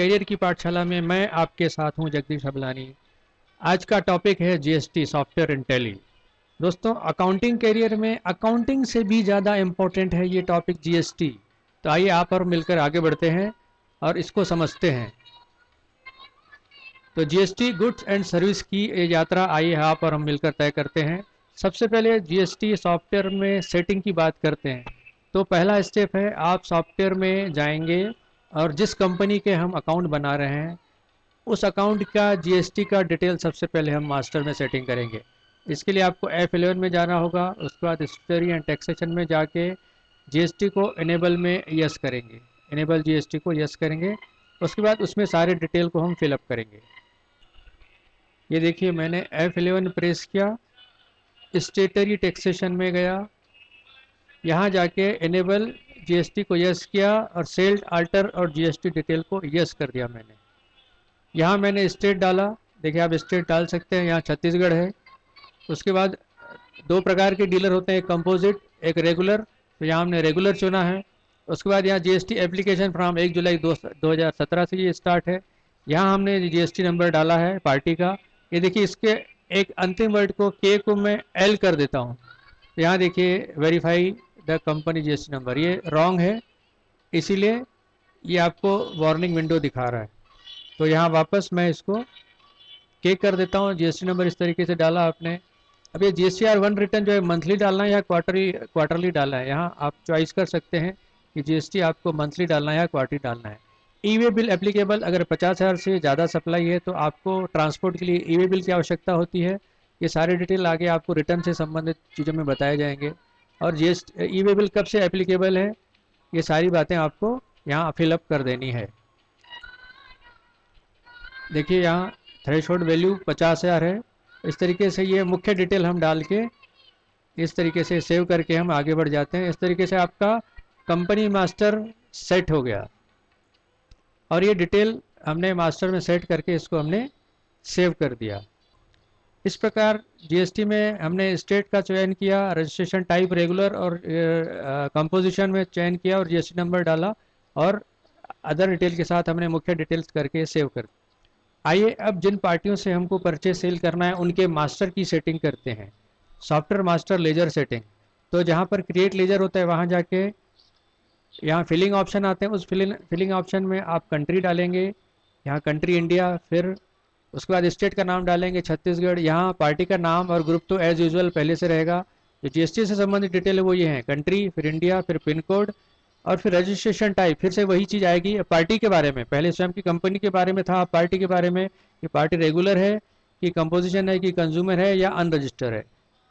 Career की पाठशाला में मैं आपके साथ हूं जगदीश हबलानी। आज का टॉपिक है जीएसटी सॉफ्टवेयर इंटेली। दोस्तों, अकाउंटिंग करियर में अकाउंटिंग से भी ज़्यादा इम्पोर्टेंट है ये टॉपिक जीएसटी। तो आइए आप और मिलकर आगे बढ़ते हैं और इसको समझते हैं। तो जीएसटी गुड्स एंड सर्विस की ये यात्रा आइए आप और हम मिलकर तय करते हैं। सबसे पहले जीएसटी सॉफ्टवेयर में सेटिंग की बात करते हैं। तो पहला स्टेप है, आप सॉफ्टवेयर में जाएंगे और जिस कंपनी के हम अकाउंट बना रहे हैं उस अकाउंट का जीएसटी का डिटेल सबसे पहले हम मास्टर में सेटिंग करेंगे। इसके लिए आपको F11 में जाना होगा। उसके बाद हिस्ट्री एंड टैक्सेशन में जाके जीएसटी को इनेबल में यस करेंगे, इनेबल जीएसटी को यस करेंगे। उसके बाद उसमें सारे डिटेल को हम फिलअप करेंगे। ये देखिए, मैंने F11 प्रेस किया, स्टेटरी टैक्सेशन में गया, यहाँ जाके इनेबल जीएसटी को यस किया और सेल्ड आल्टर और जीएसटी डिटेल को यस कर दिया मैंने। यहाँ मैंने स्टेट डाला, देखिए आप स्टेट डाल सकते हैं, यहाँ छत्तीसगढ़ है। उसके बाद दो प्रकार के डीलर होते हैं, एक कंपोजिट एक रेगुलर। तो यहाँ हमने रेगुलर चुना है। उसके बाद यहाँ जीएसटी एप्लीकेशन फ्रॉम 1 जुलाई 2017 से ये स्टार्ट है। यहाँ हमने जीएसटी नंबर डाला है पार्टी का। ये देखिए, इसके एक अंतिम वर्ड को के को मैं एल कर देता हूँ। तो यहाँ देखिए, verify the company GST number, ये रॉन्ग है, इसीलिए ये आपको वार्निंग विंडो दिखा रहा है। तो यहाँ वापस मैं इसको के कर देता हूँ। जीएसटी नंबर इस तरीके से डाला आपने। अब ये GSTR 1 रिटर्न जो है मंथली डालना है या क्वार्टरली डालना है, यहाँ आप चॉइस कर सकते हैं कि जीएसटी आपको मंथली डालना है या क्वार्टरली डालना है। ई वे बिल एप्लीकेबल, अगर 50,000 से ज़्यादा सप्लाई है तो आपको ट्रांसपोर्ट के लिए ई वे बिल की आवश्यकता होती है। ये सारे डिटेल आगे आपको रिटर्न से संबंधित चीज़ों में बताए जाएंगे। और जीएसटी ई वे बिल कब से एप्लीकेबल है, ये सारी बातें आपको यहाँ फिलअप कर देनी है। देखिए, यहाँ थ्रेशोल्ड वैल्यू 50,000 है। इस तरीके से ये मुख्य डिटेल हम डाल के इस तरीके से सेव करके हम आगे बढ़ जाते हैं। इस तरीके से आपका कंपनी मास्टर सेट हो गया और ये डिटेल हमने मास्टर में सेट करके इसको हमने सेव कर दिया। इस प्रकार जीएसटी में हमने स्टेट का चयन किया, रजिस्ट्रेशन टाइप रेगुलर और कंपोजिशन में चयन किया और जीएसटी नंबर डाला और अदर डिटेल के साथ हमने मुख्य डिटेल्स करके सेव कर। आइए अब जिन पार्टियों से हमको परचेज सेल करना है उनके मास्टर की सेटिंग करते हैं। Software master ledger setting. तो जहाँ पर क्रिएट लेजर होता है वहाँ जाके यहाँ फिलिंग ऑप्शन आते हैं, उस फिलिंग ऑप्शन में आप कंट्री डालेंगे, यहाँ कंट्री इंडिया, फिर उसके बाद स्टेट का नाम डालेंगे छत्तीसगढ़। यहाँ पार्टी का नाम और ग्रुप तो एज यूजुअल पहले से रहेगा। जो जीएसटी से संबंधित डिटेल है वो ये है, कंट्री, फिर इंडिया, फिर पिन कोड और फिर रजिस्ट्रेशन टाइप। फिर से वही चीज़ आएगी पार्टी के बारे में। पहले स्वयं की कंपनी के बारे में था, पार्टी के बारे में कि पार्टी रेगुलर है कि कंपोजिशन है कि कंज्यूमर है या अनरजिस्टर है।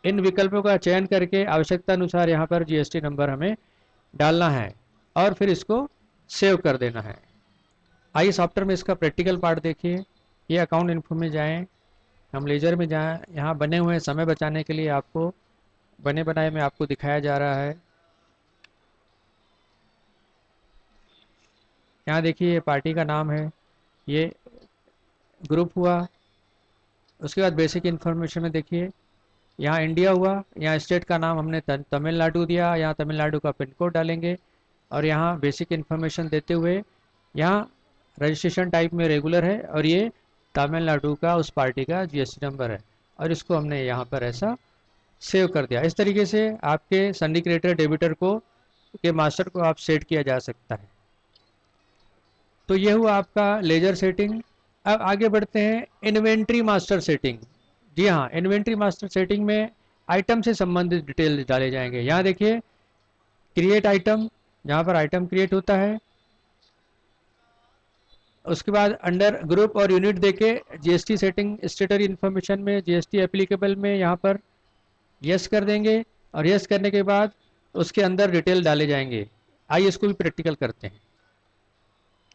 इन विकल्पों का चयन करके आवश्यकता अनुसार यहाँ पर जीएसटी नंबर हमें डालना है और फिर इसको सेव कर देना है। आइए सॉफ्टवेयर में इसका प्रैक्टिकल पार्ट देखिए। ये अकाउंट इन्फो में जाएँ, हम लेजर में जाएँ। यहाँ बने हुए समय बचाने के लिए आपको बने बनाए में आपको दिखाया जा रहा है। यहाँ देखिए, ये पार्टी का नाम है, ये ग्रुप हुआ। उसके बाद बेसिक इन्फॉर्मेशन में देखिए, यहाँ इंडिया हुआ, यहाँ स्टेट का नाम हमने तमिलनाडु दिया, यहाँ तमिलनाडु का पिन कोड डालेंगे और यहाँ बेसिक इन्फॉर्मेशन देते हुए यहाँ रजिस्ट्रेशन टाइप में रेगुलर है और ये तमिलनाडु का उस पार्टी का जीएसटी नंबर है और इसको हमने यहाँ पर ऐसा सेव कर दिया। इस तरीके से आपके सन्नी क्रिएटर डेबिटर को के मास्टर को आप सेट किया जा सकता है। तो ये हुआ आपका लेजर सेटिंग। अब आगे बढ़ते हैं इन्वेंट्री मास्टर सेटिंग। जी हाँ, इन्वेंट्री मास्टर सेटिंग में आइटम से संबंधित डिटेल डाले जाएंगे। यहाँ देखिए, क्रिएट आइटम, जहाँ पर आइटम क्रिएट होता है। उसके बाद अंडर ग्रुप और यूनिट देके जीएसटी सेटिंग स्टेटरी इन्फॉर्मेशन में जीएसटी एप्लीकेबल में यहाँ पर यस कर देंगे और यस करने के बाद उसके अंदर डिटेल डाले जाएंगे। आइए इसको भी प्रैक्टिकल करते हैं।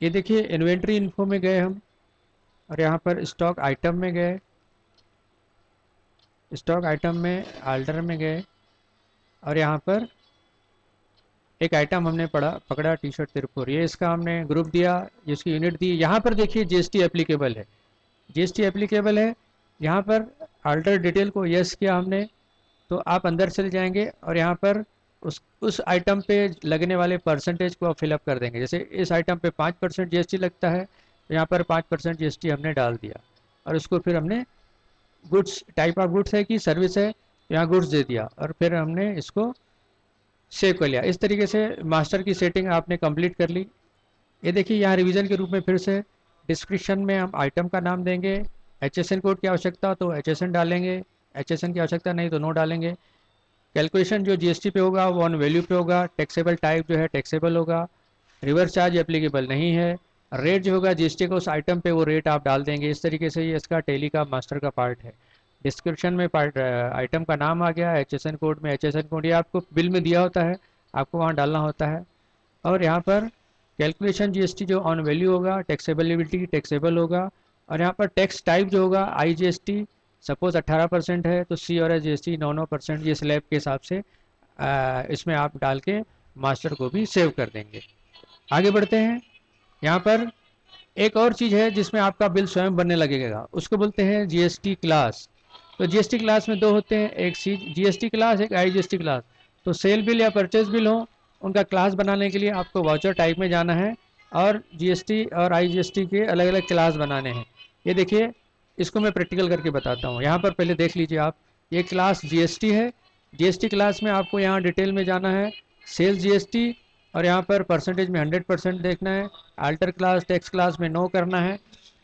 ये देखिए, इन्वेंट्री इन्फो में गए हम और यहाँ पर स्टॉक आइटम में गए, स्टॉक आइटम में आल्टर में गए और यहाँ पर एक आइटम हमने पकड़ा टी शर्ट तिरपुर। ये इसका हमने ग्रुप दिया, इसकी यूनिट दी। यहाँ पर देखिए जीएसटी एप्लीकेबल है, जीएसटी एप्लीकेबल है। यहाँ पर आल्टर डिटेल को यस किया हमने, तो आप अंदर चले जाएंगे और यहाँ पर उस आइटम पे लगने वाले परसेंटेज को आप फिलअप कर देंगे। जैसे इस आइटम पे 5% जीएसटी लगता है तो यहाँ पर 5% GST हमने डाल दिया और उसको फिर हमने गुड्स, टाइप ऑफ गुड्स है कि सर्विस है, यहाँ गुड्स दे दिया और फिर हमने इसको सेव कर लिया। इस तरीके से मास्टर की सेटिंग आपने कंप्लीट कर ली। ये देखिए यहाँ रिवीजन के रूप में फिर से डिस्क्रिप्शन में हम आइटम का नाम देंगे, HSN कोड की आवश्यकता हो तो HSN डालेंगे, HSN की आवश्यकता नहीं तो नो डालेंगे। कैलकुलेशन जो GST पे होगा वो ऑन वैल्यू पे होगा, टैक्सेबल टाइप जो है टैक्सेबल होगा, रिवर्स चार्ज एप्लीकेबल नहीं है, रेट जो होगा GST का उस आइटम पे वो रेट आप डाल देंगे। इस तरीके से ये इसका टेली का मास्टर का पार्ट है। डिस्क्रिप्शन में पार्ट आइटम का नाम आ गया, HSN कोड में HSN कोड ये आपको बिल में दिया होता है, आपको वहाँ डालना होता है। और यहाँ पर कैलकुलेशन GST जो ऑन वैल्यू होगा, टैक्सेबिलिटी टैक्सेबल होगा, और यहाँ पर टैक्स टाइप जो होगा IGST, सपोज 18% है तो C और GST 9% ये स्लैब के हिसाब से इसमें आप डाल के मास्टर को भी सेव कर देंगे। आगे बढ़ते हैं। यहाँ पर एक और चीज़ है जिसमें आपका बिल स्वयं बनने लगेगा, उसको बोलते हैं GST क्लास। तो GST क्लास में दो होते हैं, एक GST क्लास, एक IGST क्लास। तो सेल बिल या परचेज बिल हो, उनका क्लास बनाने के लिए आपको वाउचर टाइप में जाना है और GST और IGST के अलग अलग क्लास बनाने हैं। ये देखिए, इसको मैं प्रैक्टिकल करके बताता हूँ। यहाँ पर पहले देख लीजिए आप, ये क्लास GST है। GST क्लास में आपको यहाँ डिटेल में जाना है, सेल्स GST, और यहाँ पर परसेंटेज में 100% देखना है, अल्टर क्लास टैक्स क्लास में नो करना है।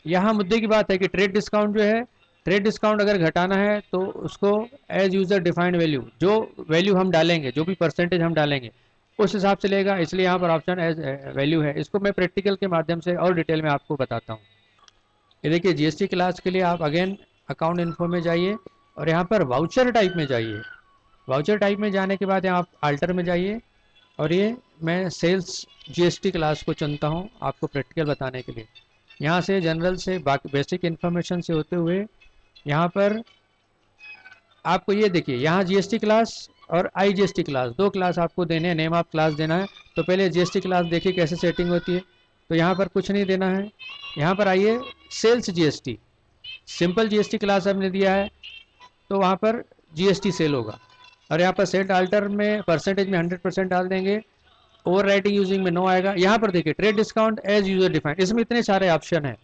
यहाँ मुद्दे की बात है कि ट्रेड डिस्काउंट जो है, ट्रेड डिस्काउंट अगर घटाना है तो उसको एज यूज़र डिफाइंड वैल्यू, जो वैल्यू हम डालेंगे, जो भी परसेंटेज हम डालेंगे उस हिसाब से लेगा, इसलिए यहाँ पर ऑप्शन एज वैल्यू है। इसको मैं प्रैक्टिकल के माध्यम से और डिटेल में आपको बताता हूँ। ये देखिए, GST क्लास के लिए आप अगेन अकाउंट इन्फो में जाइए और यहाँ पर वाउचर टाइप में जाइए। वाउचर टाइप में जाने के बाद यहाँ आप अल्टर में जाइए और ये मैं सेल्स GST क्लास को चुनता हूँ आपको प्रैक्टिकल बताने के लिए। यहाँ से जनरल से बेसिक इन्फॉर्मेशन से होते हुए यहाँ पर आपको ये देखिए, यहाँ GST क्लास और IGST क्लास, दो क्लास आपको देने हैं, नेम ऑफ क्लास देना है। तो पहले GST क्लास देखिए कैसे सेटिंग होती है। तो यहाँ पर कुछ नहीं देना है, यहाँ पर आइए sales GST, simple GST class हमने दिया है तो वहाँ पर GST सेल होगा। और यहाँ पर सेट अल्टर में परसेंटेज में 100% डाल देंगे, ओवर राइटिंग यूजिंग में नो आएगा। यहाँ पर देखिए trade discount as user defined, इसमें इतने सारे ऑप्शन हैं।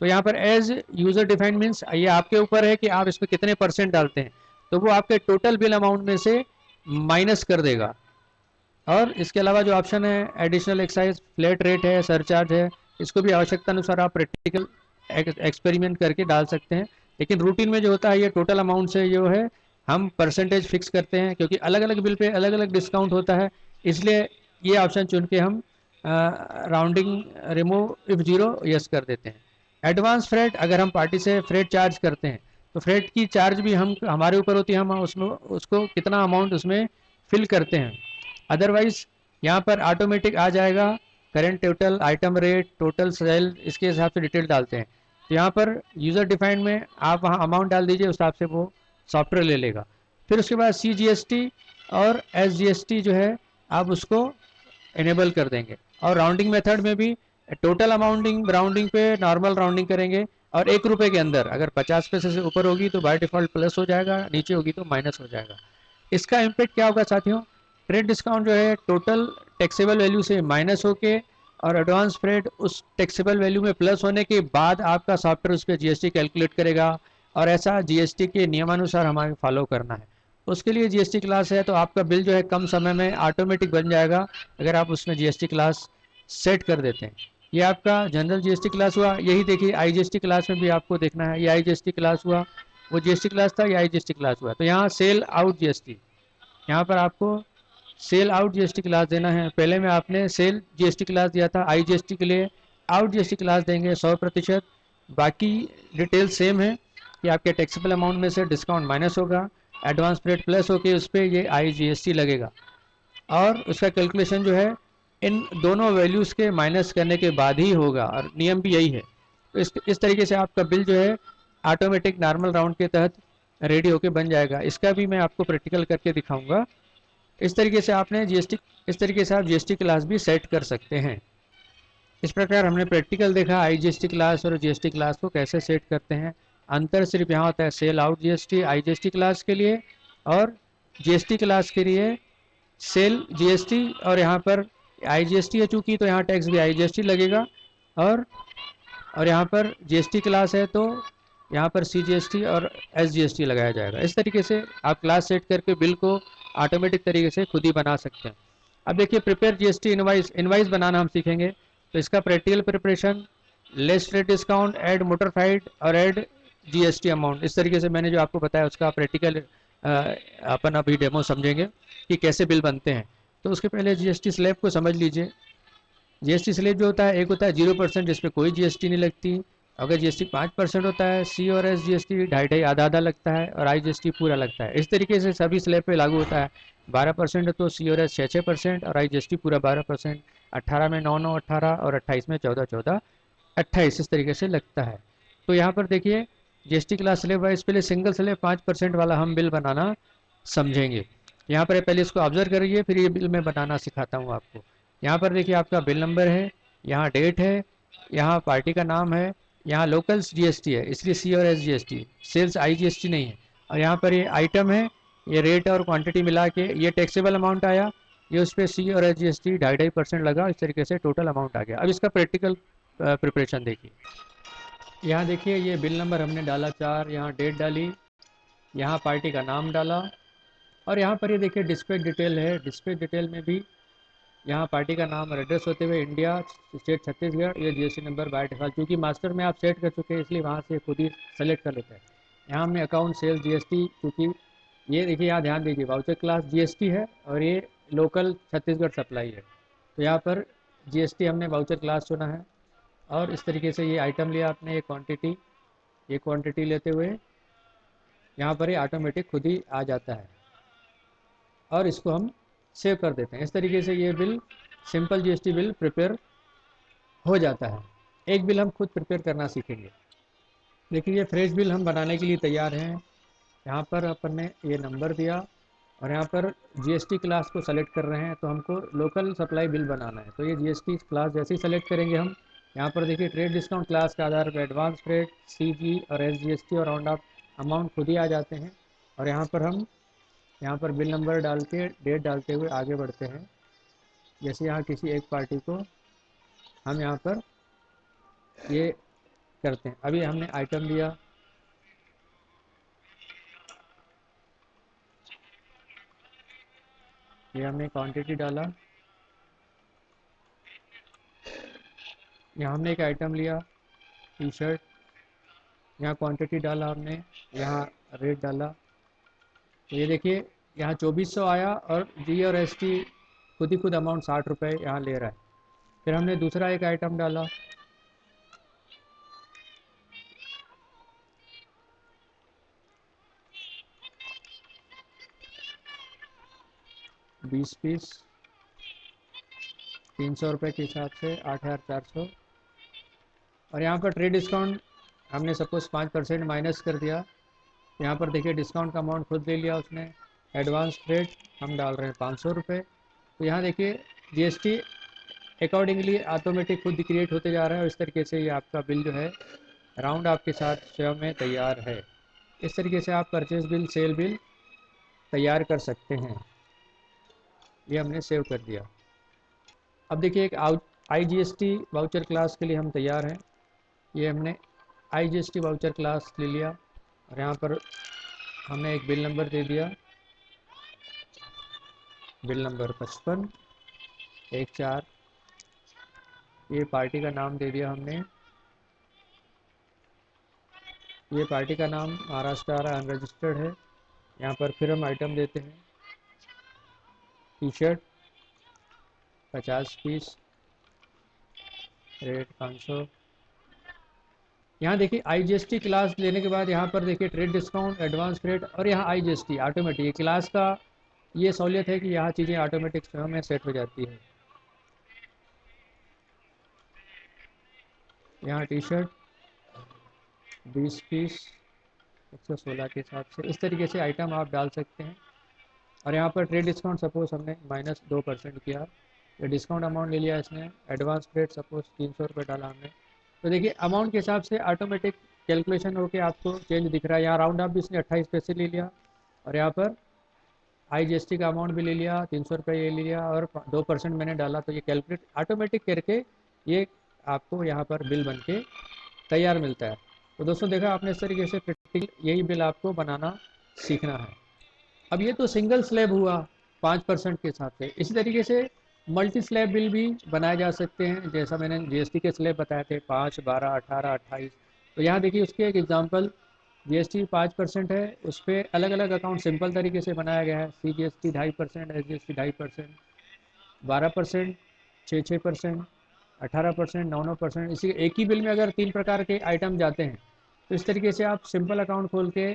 तो यहाँ पर एज यूजर डिफाइंड मीन्स ये आपके ऊपर है कि आप इसमें कितने परसेंट डालते हैं, तो वो आपके टोटल बिल अमाउंट में से माइनस कर देगा। और इसके अलावा जो ऑप्शन है एडिशनल एक्साइज, फ्लैट रेट है, सरचार्ज है, इसको भी आवश्यकता अनुसार आप प्रैक्टिकल एक्सपेरिमेंट करके डाल सकते हैं। लेकिन रूटीन में जो होता है ये टोटल अमाउंट से जो है हम परसेंटेज फिक्स करते हैं, क्योंकि अलग अलग बिल पे अलग अलग डिस्काउंट होता है, इसलिए ये ऑप्शन चुन के हम rounding remove if zero yes कर देते हैं। एडवांस फ्रेट, अगर हम पार्टी से फ्रेट चार्ज करते हैं तो फ्रेट की चार्ज भी हम हमारे ऊपर होती है, हम उसमें उसको कितना अमाउंट उसमें फिल करते हैं। अदरवाइज यहाँ पर ऑटोमेटिक आ जाएगा current total, item rate, total sale, इसके हिसाब से डिटेल डालते हैं। तो यहाँ पर यूज़र डिफाइंड में आप वहाँ अमाउंट डाल दीजिए, उस हिसाब से वो सॉफ्टवेयर ले लेगा। फिर उसके बाद CGST और SGST जो है आप उसको इनेबल कर देंगे। और राउंडिंग मेथड में भी टोटल अमाउंटिंग राउंडिंग पे नॉर्मल राउंडिंग करेंगे, और 1 रुपये के अंदर अगर 50 पैसे से ऊपर होगी तो बाय डिफ़ॉल्ट प्लस हो जाएगा, नीचे होगी तो माइनस हो जाएगा। इसका इम्पेक्ट क्या होगा साथियों, ट्रेड डिस्काउंट जो है टोटल टैक्सेबल वैल्यू से माइनस होके और एडवांस फ्रेट उस टैक्सेबल वैल्यू में प्लस होने के बाद आपका सॉफ्टवेयर उस पर GST कैलकुलेट करेगा, और ऐसा GST के नियमानुसार हमें फॉलो करना है। उसके लिए GST क्लास है, तो आपका बिल जो है कम समय में ऑटोमेटिक बन जाएगा अगर आप उसमें GST क्लास सेट कर देते हैं। ये आपका जनरल GST क्लास हुआ। यही देखिए IGST क्लास में भी आपको देखना है, ये IGST क्लास हुआ, वो GST क्लास था, ये IGST क्लास हुआ। तो यहाँ सेल आउट GST, यहाँ पर आपको सेल आउट GST क्लास देना है। पहले में आपने सेल GST क्लास दिया था, IGST के लिए आउट GST क्लास देंगे 100%। बाकी डिटेल सेम है कि आपके टैक्सेबल अमाउंट में से डिस्काउंट माइनस होगा, एडवांस रेट प्लस होके उस पर ये IGST लगेगा, और उसका कैलकुलेशन जो है इन दोनों वैल्यूज़ के माइनस करने के बाद ही होगा, और नियम भी यही है। तो इस तरीके से आपका बिल जो है ऑटोमेटिक नॉर्मल राउंड के तहत रेडी होके बन जाएगा। इसका भी मैं आपको प्रैक्टिकल करके दिखाऊंगा। इस तरीके से इस तरीके से आप GST क्लास भी सेट कर सकते हैं। इस प्रकार हमने प्रैक्टिकल देखा IGST क्लास और GST क्लास को कैसे सेट करते हैं। अंतर सिर्फ यहाँ होता है sell out GST IGST class के लिए, और GST क्लास के लिए सेल GST, और यहाँ पर IGST है चूँकि तो यहाँ टैक्स भी IGST लगेगा, और और यहाँ पर जीएसटी क्लास है तो यहाँ पर सीजीएसटी और एसजीएसटी लगाया जाएगा। इस तरीके से आप क्लास सेट करके बिल को ऑटोमेटिक तरीके से खुद ही बना सकते हैं। अब देखिए प्रिपेयर जीएसटी इनवाइस, इनवाइस बनाना हम सीखेंगे। तो इसका practical preparation, less rate discount, add मोटरफाइड और ऐड जीएसटी अमाउंट, इस तरीके से मैंने जो आपको बताया उसका प्रैक्टिकल अपन अभी डेमो समझेंगे कि कैसे बिल बनते हैं। तो उसके पहले जीएसटी स्लैब को समझ लीजिए। जीएसटी स्लैब जो होता है, एक होता है 0% जिसपे कोई जीएसटी नहीं लगती। अगर जीएसटी 5% होता है, सी और एस जीएसटी ढाई ढाई आधा आधा लगता है, और आई जीएसटी पूरा लगता है। इस तरीके से सभी स्लैब पे लागू होता है। 12% है तो सी और एस 6-6% और आई जीएसटी पूरा 12%। 18 में 9-9 18 और 28 में 14-14 28 इस तरीके से लगता है। तो यहाँ पर देखिए जीएसटी क्लास स्लैब वाइज पहले सिंगल स्लैब 5% वाला हम बिल बनाना समझेंगे। यहाँ पर पहले इसको ऑब्जर्व करिए, फिर ये बिल मैं बनाना सिखाता हूँ आपको। यहाँ पर देखिए आपका बिल नंबर है, यहाँ डेट है, यहाँ पार्टी का नाम है, यहाँ लोकल्स जीएसटी है इसलिए सी और S GST, sales I GST नहीं है। और यहाँ पर ये आइटम है, ये रेट और क्वांटिटी मिला के ये टैक्सेबल अमाउंट आया, ये उस पर सी और एस जीएसटी 2.5% लगा, इस तरीके से टोटल अमाउंट आ गया। अब इसका प्रैक्टिकल प्रिपरेशन देखिए। यहाँ देखिए ये बिल नंबर हमने डाला 4, यहाँ डेट डाली, यहाँ पार्टी का नाम डाला, और यहाँ पर ये देखिए डिस्पैच डिटेल है। डिस्पैच डिटेल में भी यहाँ पार्टी का नाम और एड्रेस होते हुए इंडिया, स्टेट छत्तीसगढ़, ये जीएसटी नंबर बाय डिफॉल्ट, क्योंकि मास्टर में आप सेट कर चुके हैं इसलिए वहाँ से खुद ही सेलेक्ट कर लेता है। यहाँ हमने अकाउंट सेल्स जीएसटी, क्योंकि ये देखिए यहाँ ध्यान दीजिए वाउचर क्लास जीएसटी है और ये लोकल छत्तीसगढ़ सप्लाई है, तो यहाँ पर जीएसटी हमने वाउचर क्लास चुना है। और इस तरीके से ये आइटम लिया आपने, ये क्वांटिटी लेते हुए यहाँ पर ये ऑटोमेटिक खुद ही आ जाता है और इसको हम सेव कर देते हैं। इस तरीके से ये bill, simple GST bill prepare हो जाता है। एक बिल हम खुद प्रिपेयर करना सीखेंगे। देखिए ये फ्रेश बिल हम बनाने के लिए तैयार हैं। यहाँ पर अपन ने ये नंबर दिया और यहाँ पर जीएसटी क्लास को सेलेक्ट कर रहे हैं, तो हमको लोकल सप्लाई बिल बनाना है। तो ये जीएसटी क्लास जैसे ही सेलेक्ट करेंगे हम, यहाँ पर देखिए ट्रेड डिस्काउंट क्लास के आधार पर एडवांस रेट, सीजी और एसजीएसटी और राउंड ऑफ अमाउंट खुद ही आ जाते हैं। और यहाँ पर हम बिल नंबर डाल के डेट डालते हुए आगे बढ़ते हैं। जैसे यहाँ किसी एक पार्टी को हम यहाँ पर ये करते हैं। अभी हमने आइटम दिया, ये हमने क्वांटिटी डाला, यहाँ हमने एक आइटम लिया टी शर्ट, यहाँ क्वांटिटी डाला हमने, यहाँ रेट डाला। तो ये देखिए यहाँ 2400 आया और जी और एस टी खुद ही खुद अमाउंट 60 रुपये यहाँ ले रहा है। फिर हमने दूसरा एक आइटम डाला, बीस पीस 300 रुपये के हिसाब से 8400। और यहाँ पर ट्रेड डिस्काउंट हमने सपोज 5% माइनस कर दिया। यहाँ पर देखिए डिस्काउंट का अमाउंट खुद ले लिया उसने। एडवांस रेट हम डाल रहे हैं 500 रुपये। तो यहाँ देखिए जीएसटी अकॉर्डिंगली ऑटोमेटिक खुद क्रिएट होते जा रहा है और इस तरीके से ये आपका बिल जो है राउंड आपके साथ सेव में तैयार है। इस तरीके से आप परचेज बिल, सेल बिल तैयार कर सकते हैं। ये हमने सेव कर दिया। अब देखिए एक आईजीएसटी वाउचर क्लास के लिए हम तैयार हैं। ये हमने आईजीएसटी वाउचर क्लास ले लिया और यहाँ पर हमने एक बिल नंबर दे दिया, बिल नंबर 5514। ये पार्टी का नाम दे दिया हमने, ये पार्टी का नाम महाराष्ट्र आ रहा है, अनरजिस्टर्ड है। यहाँ पर फिर हम आइटम देते हैं, टी शर्ट 50 पीस, रेट 500। यहाँ देखिए आईजीएसटी क्लास लेने के बाद यहाँ पर देखिए ट्रेड डिस्काउंट, एडवांस रेट और यहाँ आईजीएसटी ऑटोमेटिक, ये क्लास का ये सहूलियत है कि यहाँ चीज़ें ऑटोमेटिक स्वयं में सेट हो जाती है। यहाँ टी शर्ट 20 पीस 116 के हिसाब से, इस तरीके से आइटम आप डाल सकते हैं। और यहाँ पर ट्रेड डिस्काउंट सपोज हमने -2% किया, ये डिस्काउंट अमाउंट ले लिया इसने। एडवांस रेट सपोज 300 रुपये डाला हमने। तो देखिए अमाउंट के हिसाब से ऑटोमेटिक कैलकुलेशन होकर आपको चेंज दिख रहा है। यहाँ राउंड अप भी इसने 28 पैसे ले लिया और यहाँ पर आईजीएसटी का अमाउंट भी ले लिया, 300 रुपये ये ले लिया और 2% मैंने डाला। तो ये कैलकुलेट ऑटोमेटिक करके ये आपको यहाँ पर बिल बन के तैयार मिलता है। तो दोस्तों देखा आपने, इस तरीके से प्रैक्टिकल यही बिल आपको बनाना सीखना है। अब ये तो सिंगल स्लैब हुआ 5% के हिसाब से। इसी तरीके से मल्टी स्लैब बिल भी बनाए जा सकते हैं, जैसा मैंने जीएसटी के स्लैब बताए थे 5, 12, 18, 28। तो यहाँ देखिए उसके एक एग्जांपल, जीएसटी 5% है, उस पर अलग अलग अकाउंट सिंपल तरीके से बनाया गया है। C G S T 2.5%, S G S T 2.5%, 12%, 6%, 18%, 9%। इसी एक ही बिल में अगर 3 प्रकार के आइटम जाते हैं तो इस तरीके से आप सिंपल अकाउंट खोल के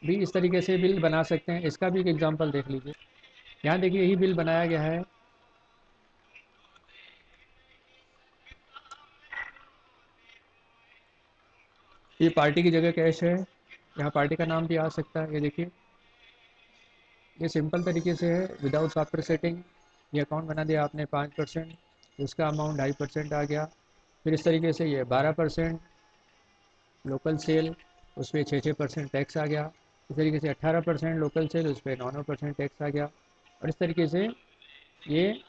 भी इस तरीके से बिल बना सकते हैं। इसका भी एक एग्जांपल देख लीजिए। यहाँ देखिए यही बिल बनाया गया है। ये पार्टी की जगह कैश है, यहाँ पार्टी का नाम भी आ सकता है। ये देखिए ये सिंपल तरीके से है, विदाउट सॉफ्टवेयर सेटिंग। ये अकाउंट बना दिया आपने 5%, उसका अमाउंट 2.5% आ गया। फिर इस तरीके से ये 12% लोकल सेल, उस पर 6% टैक्स आ गया। इस तरीके से 18% लोकल सेल, उस पर 9% टैक्स आ गया। और इस तरीके से ये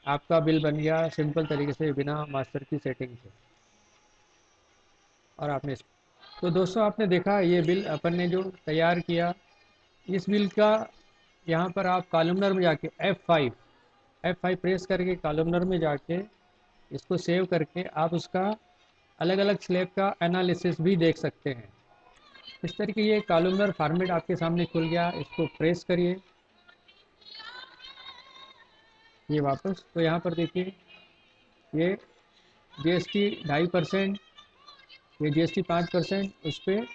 आपका बिल बन गया सिंपल तरीके से बिना मास्टर की सेटिंग के। और आपने तो दोस्तों आपने देखा ये बिल अपन ने जो तैयार किया, इस बिल का यहाँ पर आप कॉलमनर में जाके F5 प्रेस करके कॉलमनर में जाके इसको सेव करके आप उसका अलग अलग स्लैब का एनालिसिस भी देख सकते हैं। इस तरीके ये कॉलमनर फॉर्मेट आपके सामने खुल गया। इसको प्रेस करिए, ये वापस, तो यहाँ पर देखिए ये जीएसटी 2.5%, ये जीएसटी 5%, उस पर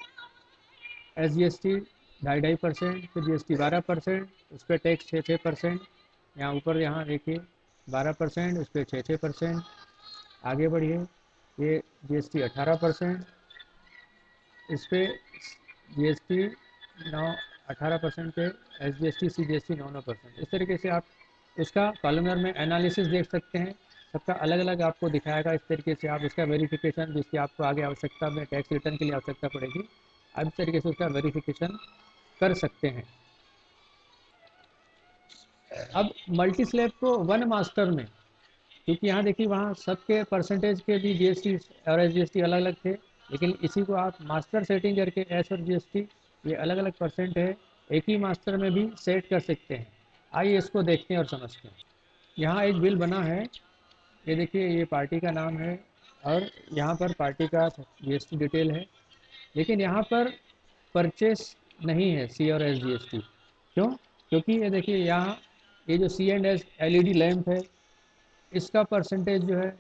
एस जी एस टी 2.5%, फिर जीएसटी 12%, उस पर टैक्स 6%। यहाँ ऊपर यहाँ देखिए 12%, उस पर 6%। आगे बढ़िए, ये जीएसटी 18%, इस पर जीएसटी 18% पे S G S T C G S T 9%। इस तरीके से आप इसका कॉलमनर में एनालिसिस देख सकते हैं। सबका अलग अलग आपको दिखाएगा। इस तरीके से आप इसका वेरिफिकेशन, जिसकी आपको आगे आवश्यकता में टैक्स रिटर्न के लिए आवश्यकता पड़ेगी, आप इस तरीके से उसका वेरिफिकेशन कर सकते हैं। अब मल्टी स्लैब को वन मास्टर में, क्योंकि यहाँ देखिए वहाँ सबके परसेंटेज के भी जीएसटी और एसजीएसटी अलग अलग थे, लेकिन इसी को आप मास्टर सेटिंग करके एस और जीएसटी ये अलग अलग परसेंट है, एक ही मास्टर में भी सेट कर सकते हैं। आइए इसको देखते हैं और समझते हैं। यहाँ एक बिल बना है, ये देखिए ये पार्टी का नाम है और यहाँ पर पार्टी का जीएसटी डिटेल है, लेकिन यहाँ पर परचेस नहीं है सी और एस जीएसटी। क्यों? क्योंकि ये देखिए यहाँ ये जो सी एंड एस एलईडी लैंप है, इसका परसेंटेज जो है,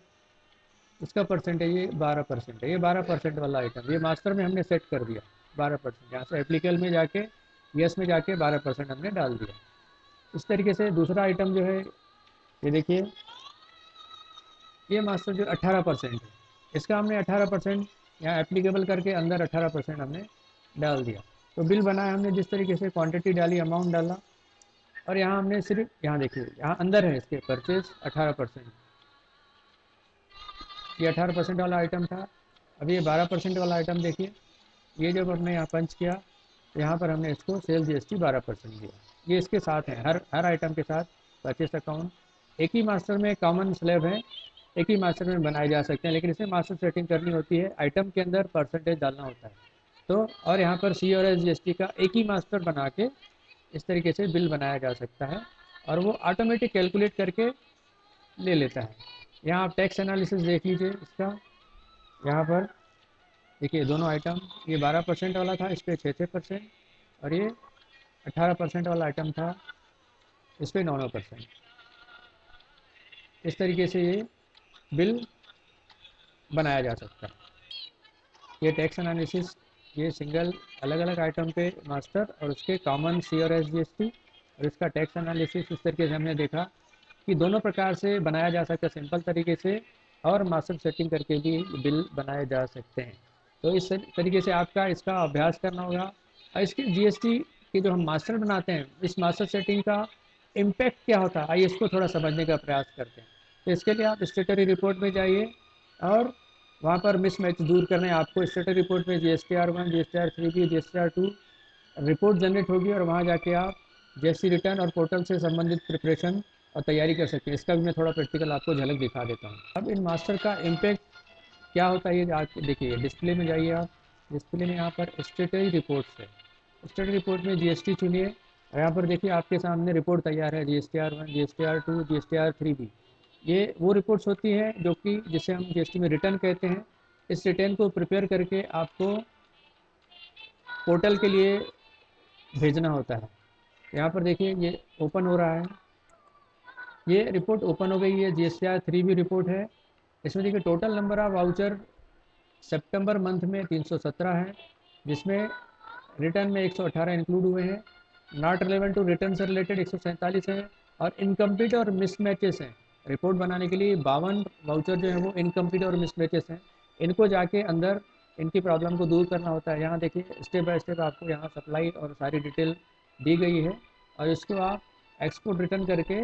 इसका परसेंटेज ये 12% है। ये 12% वाला आइटम ये मास्टर में हमने सेट कर दिया 12%। यहाँ से एप्लीकेबल में जाके यस में जाके 12% हमने डाल दिया। इस तरीके से दूसरा आइटम जो है, ये देखिए ये मास्टर जो 18% है, इसका हमने 18% यहाँ एप्लीकेबल करके अंदर 18% हमने डाल दिया। तो बिल बनाया हमने जिस तरीके से, क्वांटिटी डाली, अमाउंट डाला, और यहाँ हमने सिर्फ, यहाँ देखिए यहाँ अंदर है इसके परचेज 18%, ये 18% वाला आइटम था। अब ये 12% वाला आइटम देखिए, ये जब हमने यहाँ पंच किया तो यहाँ पर हमने इसको सेल जीएसटी 12% दिया। ये इसके साथ है, हर हर आइटम के साथ परचेस अकाउंट एक ही मास्टर में कॉमन स्लैब है, एक ही मास्टर में बनाए जा सकते हैं, लेकिन इसमें मास्टर सेटिंग करनी होती है, आइटम के अंदर परसेंटेज डालना होता है। तो और यहाँ पर सी और एस जी एस टी का एक ही मास्टर बना के इस तरीके से बिल बनाया जा सकता है और वो ऑटोमेटिक कैलकुलेट करके ले लेता है। यहाँ आप टैक्स एनालिसिस देख लीजिए इसका। यहाँ पर देखिए दोनों आइटम, ये 12% वाला था, इस पर 6% और ये 18% वाला आइटम था, इस पर 9%। इस तरीके से ये बिल बनाया जा सकता है। ये टैक्स एनालिसिस, ये सिंगल अलग अलग आइटम पे मास्टर और उसके कॉमन सी और एस जी एस टी और इसका टैक्स एनालिसिस, इस तरीके से हमने देखा कि दोनों प्रकार से बनाया जा सकता है, सिंपल तरीके से और मास्टर सेटिंग करके भी बिल बनाए जा सकते हैं। तो इस तरीके से आपका इसका अभ्यास करना होगा। और इसके जीएसटी के जो हम मास्टर बनाते हैं, इस मास्टर सेटिंग का इम्पैक्ट क्या होता है, आइए इसको थोड़ा समझने का प्रयास करते हैं। तो इसके लिए आप स्टेटरी रिपोर्ट में जाइए और वहाँ पर मिसमैच दूर करने आपको स्टेटस रिपोर्ट में GSTR1, GSTR3 की GSTR2 रिपोर्ट जनरेट होगी और वहाँ जाके आप जीएसटी रिटर्न और पोर्टल से संबंधित प्रिपरेशन और तैयारी कर सकते हैं। इसका भी मैं थोड़ा प्रैक्टिकल आपको झलक दिखा देता हूँ। अब इन मास्टर का इम्पैक्ट क्या होता है ये आप देखिए, डिस्प्ले में जाइए आप, डिस्प्ले में यहाँ पर स्टेटरी रिपोर्ट्स है। स्टेटरी रिपोर्ट में जीएसटी चुनिए और यहाँ पर देखिए आपके सामने रिपोर्ट तैयार है, GSTR 1, GSTR 2, GSTR 3 भी। ये वो रिपोर्ट्स होती हैं जो कि जिसे हम जीएसटी में रिटर्न कहते हैं। इस रिटर्न को प्रिपेयर करके आपको पोर्टल के लिए भेजना होता है। यहाँ पर देखिए ये ओपन हो रहा है, ये रिपोर्ट ओपन हो गई है, GSTR 3 भी रिपोर्ट है। इसमें देखिए total number of voucher September month में 317 है, जिसमें रिटर्न में 118 इंक्लूड हुए हैं। नॉट रिलेवेंट टू रिटर्न से रिलेटेड 147 है, और इनकम्प्लीट और मिसमैचेस हैं। रिपोर्ट बनाने के लिए 52 वाउचर जो हैं वो इनकम्प्लीट और मिसमैचेस हैं। इनको जाके अंदर इनकी प्रॉब्लम को दूर करना होता है। यहाँ देखिए स्टेप बाय स्टेप आपको यहाँ सप्लाई और सारी डिटेल दी गई है, और इसको आप एक्सपोर्ट रिटर्न करके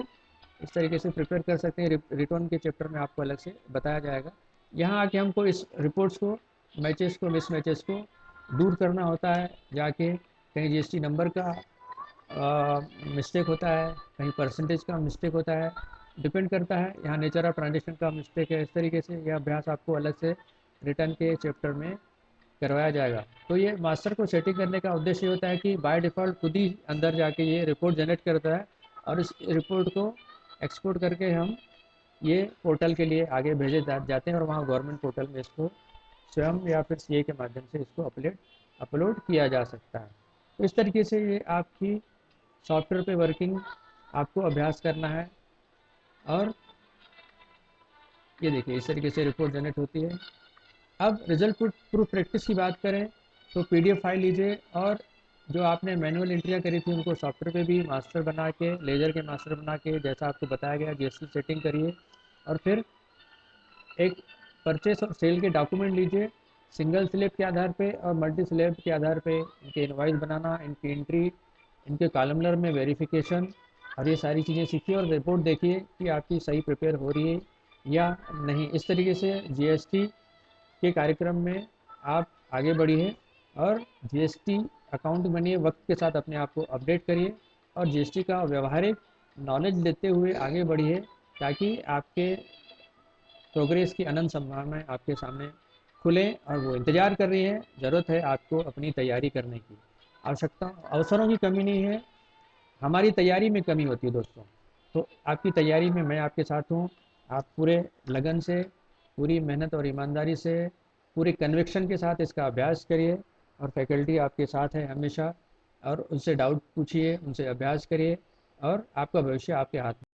इस तरीके से प्रिपेयर कर सकते हैं। रिटर्न के चैप्टर में आपको अलग से बताया जाएगा। यहाँ आके हमको इस रिपोर्ट्स को, मैचेस को, मिस मैचेस को दूर करना होता है। जाके कहीं जीएसटी नंबर का मिस्टेक होता है, कहीं परसेंटेज का मिस्टेक होता है, डिपेंड करता है। यहाँ नेचर ऑफ ट्रांजेक्शन का मिस्टेक है। इस तरीके से यह अभ्यास आपको अलग से रिटर्न के चैप्टर में करवाया जाएगा। तो ये मास्टर को सेटिंग करने का उद्देश्य होता है कि बाय डिफ़ॉल्ट खुद ही अंदर जाके ये रिपोर्ट जनरेट करता है, और इस रिपोर्ट को एक्सपोर्ट करके हम ये पोर्टल के लिए आगे भेजे जाते हैं, और वहाँ गवर्नमेंट पोर्टल में इसको स्वयं या फिर सीए के माध्यम से इसको अपलोड किया जा सकता है। तो इस तरीके से ये आपकी सॉफ्टवेयर पे वर्किंग आपको अभ्यास करना है। और ये देखिए इस तरीके से रिपोर्ट जनरेट होती है। अब रिजल्ट प्रूफ प्रैक्टिस की बात करें तो पीडीएफ फाइल लीजिए, और जो आपने मैनुअल एंट्रियाँ करी थी उनको सॉफ्टवेयर पे भी मास्टर बना के, लेजर के मास्टर बना के, जैसा आपको बताया गया जीएसटी सेटिंग करिए। और फिर एक परचेस और सेल के डॉक्यूमेंट लीजिए, सिंगल स्लैब के आधार पे और मल्टी स्लैब के आधार पे इनके इनवाइस बनाना, इनकी एंट्री, इनके कॉलमनर में वेरिफिकेशन, और ये सारी चीज़ें सीखिए और रिपोर्ट देखिए कि आपकी सही प्रिपेयर हो रही है या नहीं। इस तरीके से जीएसटी के कार्यक्रम में आप आगे बढ़िए और जीएसटी अकाउंट बनिए, वक्त के साथ अपने आप को अपडेट करिए और जीएसटी का व्यवहारिक नॉलेज लेते हुए आगे बढ़िए, ताकि आपके प्रोग्रेस की अनंत संभावनाएं आपके सामने खुलें और वो इंतज़ार कर रही है। ज़रूरत है आपको अपनी तैयारी करने की। आवश्यकता अवसरों की कमी नहीं है, हमारी तैयारी में कमी होती है दोस्तों। तो आपकी तैयारी में मैं आपके साथ हूँ। आप पूरे लगन से, पूरी मेहनत और ईमानदारी से, पूरे कन्विक्शन के साथ इसका अभ्यास करिए, और फैकल्टी आपके साथ है हमेशा। और उनसे डाउट पूछिए, उनसे अभ्यास करिए, और आपका भविष्य आपके हाथ में।